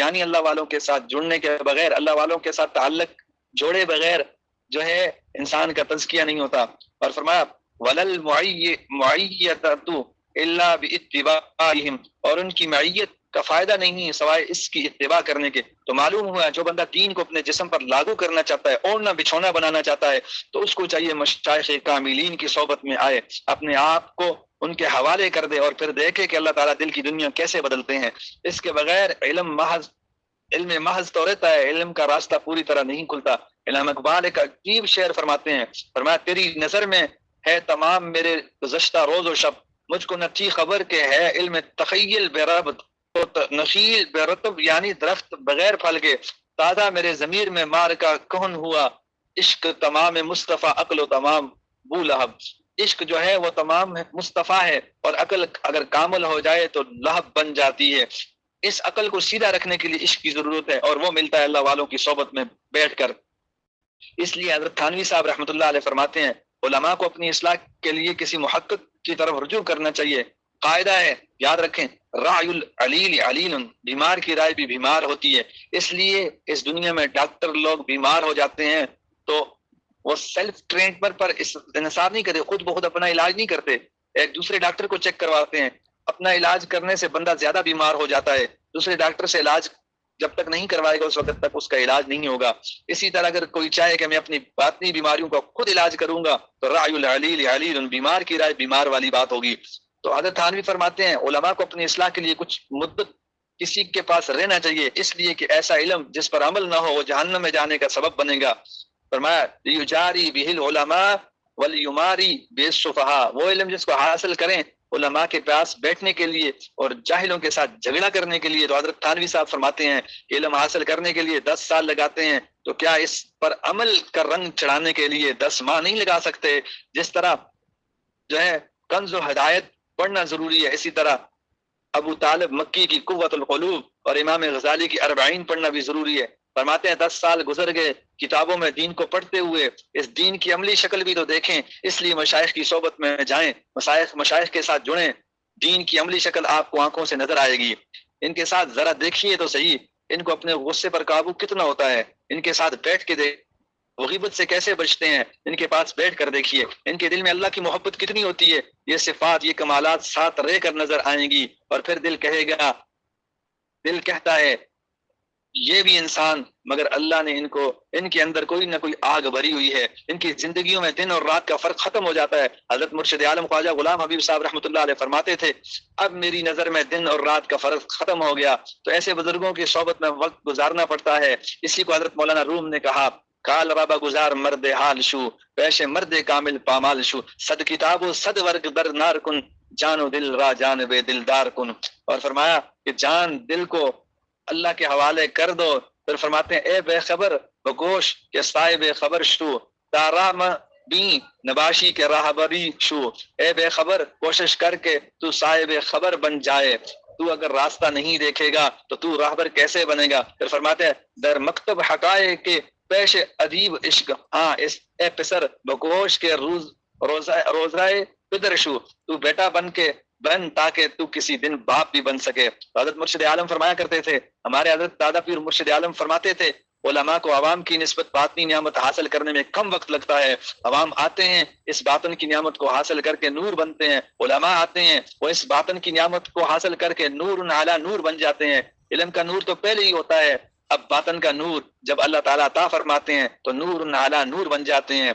یعنی اللہ والوں کے ساتھ جڑنے کے بغیر، اللہ والوں کے ساتھ تعلق جوڑے بغیر جو ہے انسان کا تزکیہ نہیں ہوتا۔ اور فرمایا وَلَلْ مُعِيَّةُ إِلَّا بِاتِّبَاعِهِمْ، اور ان کی معیت کا فائدہ نہیں ہے سوائے اس کی اتباع کرنے کے۔ تو معلوم ہوا جو بندہ دین کو اپنے جسم پر لاگو کرنا چاہتا ہے، اوڑھنا بچھونا بنانا چاہتا ہے، تو اس کو چاہیے مشائخ کاملین کی صحبت میں آئے، اپنے آپ کو ان کے حوالے کر دے اور پھر دیکھے کہ اللہ تعالیٰ دل کی دنیا کیسے بدلتے ہیں۔ اس کے بغیر علم محض تو رہتا ہے، علم کا راستہ پوری طرح نہیں کھلتا۔ علامہ اقبال ایک عجیب شعر فرماتے ہیں، فرمایا تیری نظر میں ہے تمام میرے گزشتہ روز و شب، مجھ کو نہ تھی خبر کہ ہے علم تخیل بے ربط، تو نخیل بے رطب یعنی درخت بغیر پھل کے، تازہ میرے ضمیر میں مار کا کہن ہوا، عشق تمام مصطفیٰ عقل و تمام بو لہب۔ عشق جو ہے وہ تمام مصطفیٰ ہے، اور عقل اگر کامل ہو جائے تو لہب بن جاتی ہے۔ اس عقل کو سیدھا رکھنے کے لیے عشق کی ضرورت ہے، اور وہ ملتا ہے اللہ والوں کی صحبت میں بیٹھ کر۔ اس لیے حضرت تھانوی صاحب رحمۃ اللہ علیہ فرماتے ہیں علماء کو اپنی اصلاح کے لیے کسی محقق کی طرف رجوع کرنا چاہیے۔ قاعدہ ہے، یاد رکھیں، رائے العلیل علیل، بیمار کی رائے بھی بیمار ہوتی ہے۔ اس لیے اس دنیا میں ڈاکٹر لوگ بیمار ہو جاتے ہیں تو وہ سیلف ٹرینڈ پر انحصار نہیں کرتے، خود بخود اپنا علاج نہیں کرتے، ایک دوسرے ڈاکٹر کو چیک کرواتے ہیں۔ اپنا علاج کرنے سے بندہ زیادہ بیمار ہو جاتا ہے، دوسرے ڈاکٹر سے علاج جب تک نہیں کروائے گا اس وقت تک اس کا علاج نہیں ہوگا۔ اسی طرح اگر کوئی چاہے کہ میں اپنی باطنی بیماریوں کا خود علاج کروں گا تو رائے العلیل علیل، بیمار کی رائے بیمار والی بات ہوگی۔ تو حضرت تھانوی فرماتے ہیں علماء کو اپنی اصلاح کے لیے کچھ مدت کسی کے پاس رہنا چاہیے، اس لیے کہ ایسا علم جس پر عمل نہ ہو وہ جہنم میں جانے کا سبب بنے گا۔ فرمایا لیجاری بہ العلماء ولیماری بالسفہاء، وہ علم جس کو حاصل کریں علماء کے پاس بیٹھنے کے لیے اور جاہلوں کے ساتھ جھگڑا کرنے کے لیے۔ تو حضرت تھانوی صاحب فرماتے ہیں کہ علم حاصل کرنے کے لیے 10 سال لگاتے ہیں، تو کیا اس پر عمل کا رنگ چڑھانے کے لیے 10 ماہ نہیں لگا سکتے؟ جس طرح جو ہے کنز و ہدایت پڑھنا ضروری ہے، اسی طرح ابو طالب مکی کی قوت القلوب اور امام غزالی کی 40 پڑھنا بھی ضروری ہے۔ فرماتے ہیں 10 سال گزر گئے کتابوں میں دین کو پڑھتے ہوئے، اس دین کی عملی شکل بھی تو دیکھیں، اس لیے مشائخ کی صحبت میں جائیں، مشائخ کے ساتھ جڑیں، دین کی عملی شکل آپ کو آنکھوں سے نظر آئے گی۔ ان کے ساتھ ذرا دیکھیے تو صحیح، ان کو اپنے غصے پر قابو کتنا ہوتا ہے، ان کے ساتھ بیٹھ کے وہ غیبت سے کیسے بچتے ہیں، ان کے پاس بیٹھ کر دیکھیے، ان کے دل میں اللہ کی محبت کتنی ہوتی ہے، یہ صفات یہ کمالات ساتھ رہ کر نظر آئیں گی، اور پھر دل کہتا ہے یہ بھی انسان، مگر اللہ نے ان کے اندر کوئی نہ کوئی آگ بھری ہوئی ہے، ان کی زندگیوں میں دن اور رات کا فرق ختم ہو جاتا ہے۔ حضرت مرشد عالم خواجہ غلام حبیب صاحب رحمۃ اللہ علیہ فرماتے تھے اب میری نظر میں دن اور رات کا فرق ختم ہو گیا۔ تو ایسے بزرگوں کی صحبت میں وقت گزارنا پڑتا ہے۔ اسی کو حضرت مولانا روم نے کہا کال رابا گزار مرد حال شو، پیش مرد کامل پامال شو، صد کتاب و صد ورگ در نار کن، جان و دل را جانب دلدار کن۔ اور فرمایا کہ جان دل کو اللہ کے حوالے کر دو۔ پھر فرماتے ہیں اے بے خبر بگوش کے سائے بے خبر شو، تارام بی نباشی کے راہبری شو، اے بے خبر کوشش کر کے تو سائے بے خبر بن جائے، تو اگر راستہ نہیں دیکھے گا تو تو راہبر کیسے بنے گا؟ پھر فرماتے ہیں در مکتب حقائق کے پیش ادیب عشق، ہاں اس اے پسر بگوش کے روزائے پدر شو، تو بیٹا بن تاکہ تو کسی دن باپ بھی بن سکے۔ حضرت مرشد عالم فرمایا کرتے تھے، ہمارے حضرت دادا پیر مرشد عالم فرماتے تھے علماء کو عوام کی نسبت باطنی نعمت حاصل کرنے میں کم وقت لگتا ہے۔ عوام آتے ہیں اس باطن کی نعمت کو حاصل کر کے نور بنتے ہیں، علماء آتے ہیں وہ اس باطن کی نعمت کو حاصل کر کے نور اعلیٰ نور بن جاتے ہیں۔ علم کا نور تو پہلے ہی ہوتا ہے، اب باطن کا نور جب اللہ تعالیٰ عطا فرماتے ہیں تو نور اعلیٰ نور بن جاتے ہیں۔